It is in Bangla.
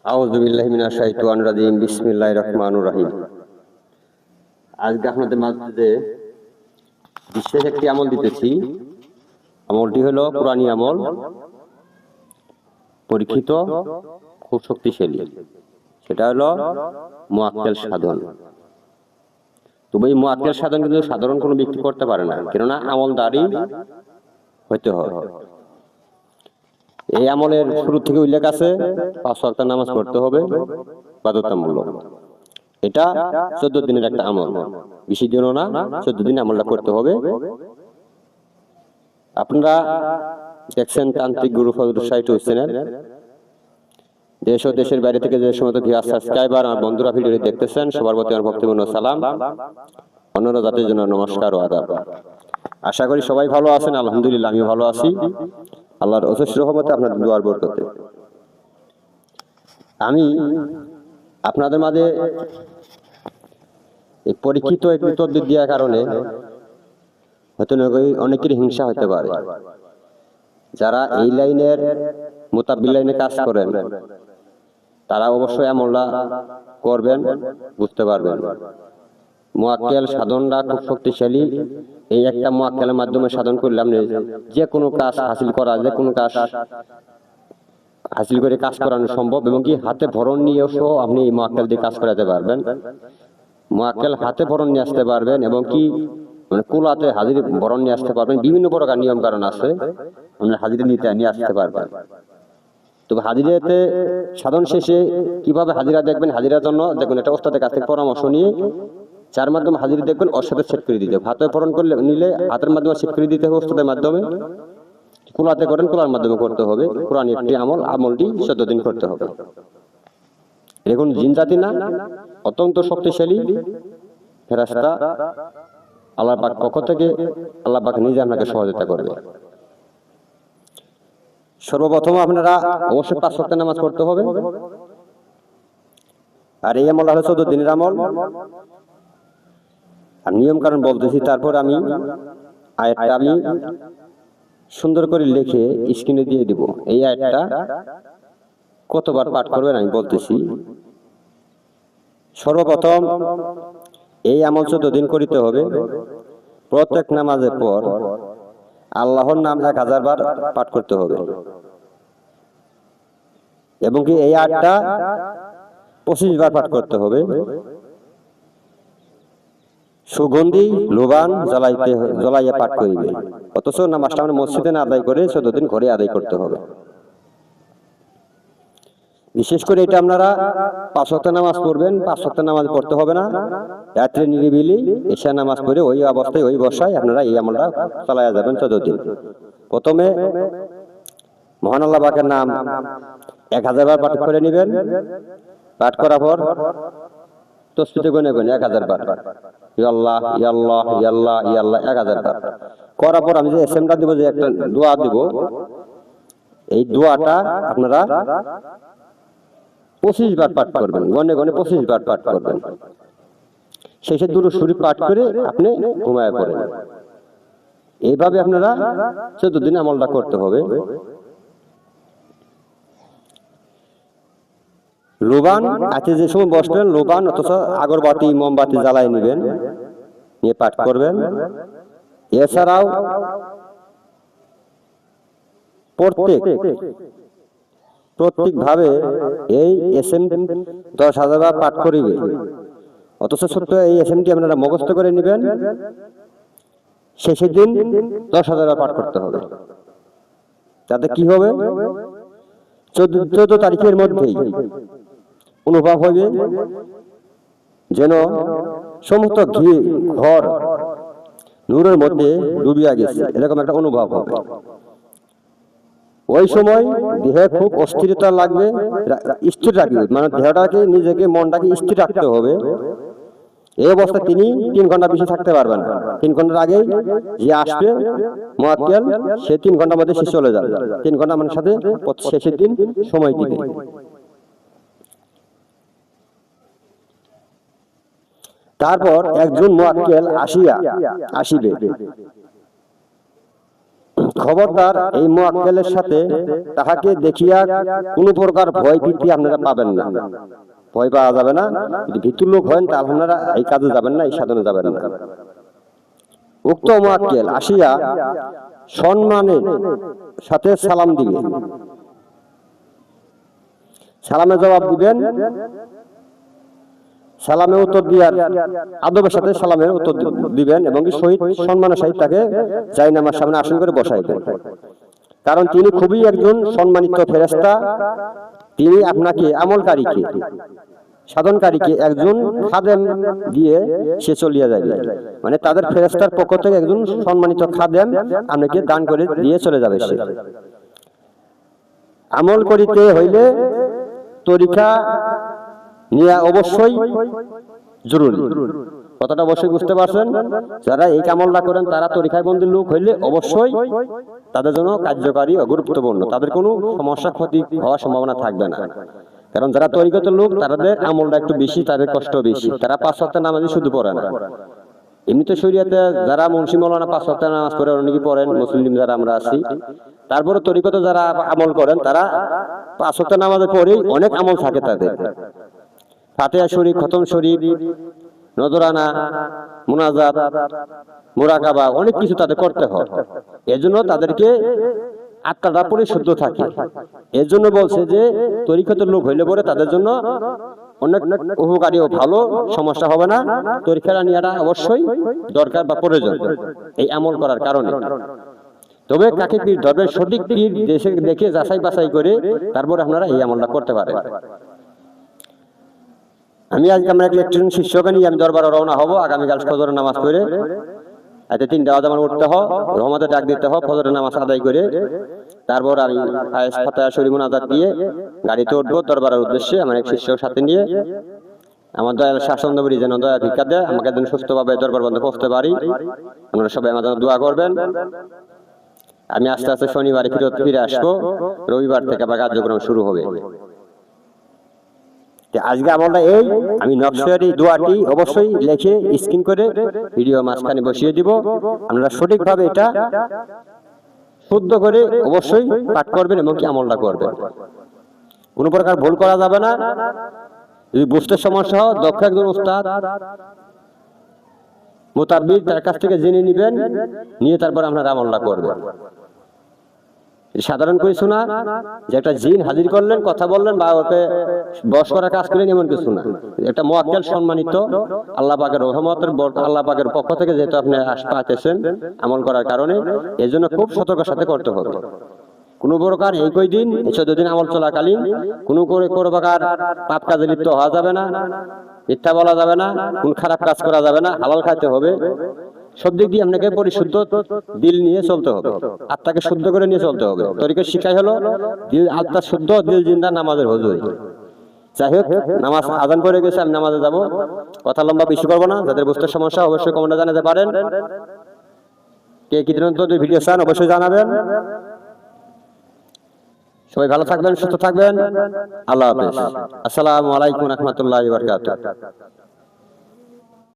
আউযু বিল্লাহি মিনাশ শাইতানির রাজিম। বিসমিল্লাহির রহমানির রহিম। আজকে আপনাদের মাঝে বিশেষ একটি আমল দিতেছি। আমলটি হলো কুরআনী আমল, পরীক্ষিত, খুব শক্তিশালী। সেটা হলো মুআক্কেল সাধন। তবে এই মুআক্কেল সাধন কিন্তু সাধারণ কোনো ব্যক্তি করতে পারে না, কেননা আমলদারি হইতে হয়। এই আমলের শুরু থেকে উল্লেখ আছে 5 ওয়াক্ত নামাজ পড়তে হবে বাধ্যতামূলক। এটা 14 দিনের একটা আমল, বেশি দিনও না, 14 দিন আমলটা করতে হবে। আপনারা দেখছেন তান্ত্রিক গুরু ফজল সাইট চ্যানেল। দেশ ও দেশের বাইরে থেকে যে সমস্ত ভিউয়ার সাবস্ক্রাইবার আর বন্ধুরা ভিডিওটি দেখতেছেন, সবার প্রতি আমার ভক্তিপূর্ণ সালাম, অন্যান্য জাতির জন্য নমস্কার ও আদাব। আশা করি সবাই ভালো আছেন। আলহামদুলিল্লাহ, আমি ভালো আছি আল্লাহর অশেষ রহমতে, আপনাদের দুয়ার বরকতে। আমি আপনাদের মাঝে এই পরীক্ষিত একটি তদবির দেওয়ার কারণে হয়তো অনেকের হিংসা হতে পারে। যারা এই লাইনের মোতাবিক লাইনে কাজ করেন তারা অবশ্যই আমলটা করবেন, বুঝতে পারবেন। মুআক্কেল সাধনটা খুব শক্তিশালী। এই একটা মুআক্কেলের মাধ্যমে সাধন করলাম যে কোনো কাজ হাসিল করা, যে কোনো কাজ হাসিল করে কাজ করানো সম্ভব, এবং কি হাতে ভরণ নিয়েও আপনি এই মুআক্কেল দিয়ে কাজ করাতে পারবেন। মুআক্কেল হাতে ভরণ নিয়ে আসতে পারবেন, এবং কি মানে কুলাতে হাজির ভরণ নিয়ে আসতে পারবেন। বিভিন্ন প্রকার নিয়ম কারণ আছে, আপনি হাজিরা নিয়ে আসতে পারবেন। তবে হাজিরাতে সাধন শেষে কিভাবে হাজিরা দেখবেন, হাজিরার জন্য দেখুন একটা ওস্তাদের কাছ থেকে পরামর্শ নিয়ে যার মাধ্যমে হাজিরা দেখবেন ওর সাথে সেট করে দিতে হবে। হাতে ভরণ করলে নিলে হাতের মাধ্যমে সেট করে দিতে হবে, ওস্তাদের মাধ্যমে। কুলাতে করেন, কুলার মাধ্যমে করতে হবে। কুরআনী একটি আমল, আমলটি 14 দিন করতে হবে। দেখুন জিন জাতি না, অত্যন্ত শক্তিশালী ফেরেশতা। আল্লাহ পাক পক্ষ থেকে আল্লাহ পাক নিজে আপনাকে সহযোগিতা করবে। সর্বপ্রথম আপনারা অবশ্যই 5 ওয়াক্ত নামাজ পড়তে হবে। আর এই আমল হলো 14 দিনের আমল। আর নিয়ম কারণ বলতেছি, তারপর আমি আয়াতটা আমি সুন্দর করে লিখে স্ক্রিনে দিয়ে দিব। এই আয়াতটা কতবার পাঠ করবেন আমি বলতেছি। সর্বপ্রথম এই আমল 14 দিন করিতে হবে। প্রত্যেক নামাজের পর আল্লাহর নাম 1000 বার পাঠ করতে হবে, এবং কি এই আয়াতটা 25 বার পাঠ করতে হবে। সুগন্ধি লোবান জ্বলাইয়া পাঠ করিবে। অথচ নামাজটা আমরা মসজিদে না আদায় করে 14 দিন ঘরে আদায় করতে হবে। বিশেষ করে এটা আপনারা 5 ওয়াক্ত নামাজ পড়বেন। 5 ওয়াক্ত নামাজ পড়তে হবে না, রাত্রে নিরিবিলি এশা নামাজ পড়ে ওই অবস্থায় ওই বসায় আপনারা এই আমলটা চালায়া যাবেন 14 দিন। প্রথমে মহান আল্লাহ পাকের নাম 1000 বার পাঠ করে নেবেন। পাঠ করার পর তসবিহ গুনে গুনে 1000 বার, ইয়া আল্লাহ ইয়া আল্লাহ ইয়া আল্লাহ ইয়া আল্লাহ 1000 বার করার পর আমি যে এসএমটা দিব, যে একটা দোয়া দিব, এই দোয়াটা আপনারা 25 বার পাঠ করবেন। গনে গনে 25 বার পাঠ করবেন। শেষে দুরূদ শরীফ পাঠ করে আপনি ঘুমায় পড়েন। এইভাবে আপনারা 14 দিন আমলটা করতে হবে। লোবান আছে যে সময় বসবেন, লোবান অথচ আগরবাতি মোমবাতি জ্বালায় নেবেন, নিয়ে পাঠ করবেন। এছাড়াও প্রত্যেক ভাবে এই এসএম 10,000 বার পাঠ করিবে। অথচ ছোট্ট এই এসএমটি আপনারা মুখস্থ করে নেবেন। শেষের দিন 10,000 বার পাঠ করতে হবে। তাতে কি হবে, 14 তারিখের মধ্যেই অনুভব হবে যেন সমস্ত ঘর নূরের মধ্যে ডুবিয়া গেছে, এরকম একটা অনুভব হবে। ওই সময় দেহে খুব অস্থিরতা লাগবে, স্থির রাখবে, মানে দেহটাকে নিজেকে মনটাকে স্থির রাখতে হবে। এই অবস্থায় তিনি 3 ঘন্টা বেশি থাকতে পারবেন না। 3 ঘন্টার আগে যে আসবে মুআক্কেল, সে 3 ঘন্টার মধ্যে সে চলে যাবে। 3 ঘন্টা আমার সাথে শেষের দিন সময় দিবে। তারপর একজন মুআক্কেল আসিবে। খবরদার এই মুআক্কেলের সাথে তাহাকে দেখিয়া কোনো প্রকার ভয় ভীতি আপনারা পাবেন না, ভয় পাওয়া যাবে না। যদি ভীতু লোক হন তাহলে আপনারা এই কাজে যাবেন না, এই সাধনে যাবেন না। উক্ত মুআক্কেল আসিয়া সম্মানের সাথে সালাম দিবে, সালামে জবাব দিবেন, সালামে উত্তর দিয়ার আদবের সাথে সালামের উত্তর দিবেন এবং শহীদ সম্মানের সহিত তাকে জায়নামার সামনে আসন করে বসাইবেন। কারণ তিনি খুবই একজন সম্মানিত ফেরেশতা। তিনি আপনাকে আমলকারীকে, সাধনকারীকে একজন খাদেম দিয়ে সে চলিয়া যাবে, মানে তাদের ফেরেশতার পক্ষ থেকে একজন সম্মানিত খাদেম আপনাকে দান করে দিয়ে চলে যাবে। সে আমল করিতে হইলে তরিকা নিয়া অবশ্যই জরুরি। কথাটা অবশ্যই বুঝতে পারছেন? যারা এই আমলটা করেন তারা তরিকায় বন্দী লোক হইলে অবশ্যই তাদের জন্য কার্যকারী ও গুরুত্বপূর্ণ, তাদের কোনো সমস্যা ক্ষতি হওয়ার সম্ভাবনা থাকবে না। কারণ যারা তরিকত লোক তাদের আমলটা একটু বেশি, তাদের কষ্ট বেশি। তারা 5 ওয়াক্ত নামাজই শুধু পড়ে না, এমনিতে শরীয়তে যারা মুন্সি মাওলানা 5 ওয়াক্ত নামাজ পড়ে, অনেকে পড়েন, মুসলিম যারা আমরা আছি, তারপরে তরিকত যারা আমল করেন তারা 5 ওয়াক্ত নামাজে পড়েই অনেক আমল থাকে তাদের। ফাতিহা শরীফ, খতম শরীফ, নজরানা, মুনাজাত, মুরাকাবা, অনেক কিছু তাদের করতে হয়। এজন্য তাদেরকে আত্মাটা পরিশুদ্ধ থাকে। এর জন্য বলছে যে তরিকতের লোক হইলে পরে তাদের জন্য অনেক উপকারী ও ভালো, সমস্যা হবে না। তরিকা নিয়াটা অবশ্যই দরকার বা প্রয়োজন এই আমল করার কারণে। তবে কাকে পীর ধরবেন, সঠিক পীর দেখে যাচাই বাছাই করে তারপরে আপনারা এই আমলটা করতে পারেন। আমি আজকে আমরা একজন শিষ্যকে নিয়ে আমি দরবারে রওনা হব। আগামীকাল ফজরের নামাজ পড়ে এতে 3টা আওয়াজ আমার উঠতে হয়, রহমতে ডাক দিতে হয়, ফজরের নামাজ আদায় করে তারপর আমি ফাতিহা শরীফ মুনাজাত দিয়ে গাড়িতে উঠবো দরবারের উদ্দেশ্যে। আমার এক শিষ্যর সাথে নিয়ে আমার দয়াল শাসনদবরী যেন দয়া ভিক্ষা দেয়, আমাকে যেন সুস্থভাবে দরবার বন্ধ পৌঁছতে পারি। আপনারা সবাই আমার জন্য দোয়া করবেন। আমি আস্তে আস্তে শনিবারে ফিরে আসবো, রবিবার থেকে আবার কার্যক্রম শুরু হবে। আজকে আমলটা এই, আমি নকশার এই দোয়াটি অবশ্যই লিখে স্ক্রিন করে ভিডিও মাঝখানে বসিয়ে দিব। আপনারা সঠিকভাবে এটা শুদ্ধ করে অবশ্যই পাঠ করবেন এবং কি আমলটা করবেন। কোনো প্রকার ভুল করা যাবে না। যদি বুঝতে সমস্যা হয় দক্ষ একজন উস্তাদ মুতাব্বির তার কাছ থেকে জেনে নেবেন, নিয়ে তারপর আপনারা আমলটা করবেন। সাধারণ কিছু না যে একটা জিন হাজির করলেন, কথা বললেন বা ওকে বশ করার কাজ করলেন, এমন কিছু না। একটা মুআক্কেল সম্মানিত আল্লাহ পাকের রহমতের, আল্লাহ পাকের পক্ষ থেকে যেহেতু আপনি পাইতেছেন আমল করার কারণে, এই জন্য খুব সতর্কের সাথে করতে হবে। কোনো প্রকার এই কয়দিন 14 দিন আমল চলাকালীন কোনো প্রকার পাপ কাজে লিপ্ত হওয়া যাবে না, মিথ্যা বলা যাবে না, কোন খারাপ কাজ করা যাবে না, হালাল খাইতে হবে। সব দিক দিয়ে আপনাকে পরিশুদ্ধ দিল নিয়ে চলতে হবে, আত্মাকে শুদ্ধ করে নিয়ে চলতে হবে। তরিকার শিক্ষাই হলো দিল আত্মা শুদ্ধ, দিল জিন্দা, নামাজের হুজুর। যাই হোক, নামাজ আজান পড়ে গেছে, আমি নামাজে যাব। কথা লম্বা বেশি করবো না। যাদের বুঝতে সমস্যা অবশ্যই কমেন্টে জানাতে পারেন। কে কি ধরনের ভিডিও চান অবশ্যই জানাবেন। সবাই ভালো থাকবেন, সুস্থ থাকবেন। আল্লাহ হাফেজ। আসসালামু আলাইকুম ওয়া রাহমাতুল্লাহি ওয়া বারাকাতুহু।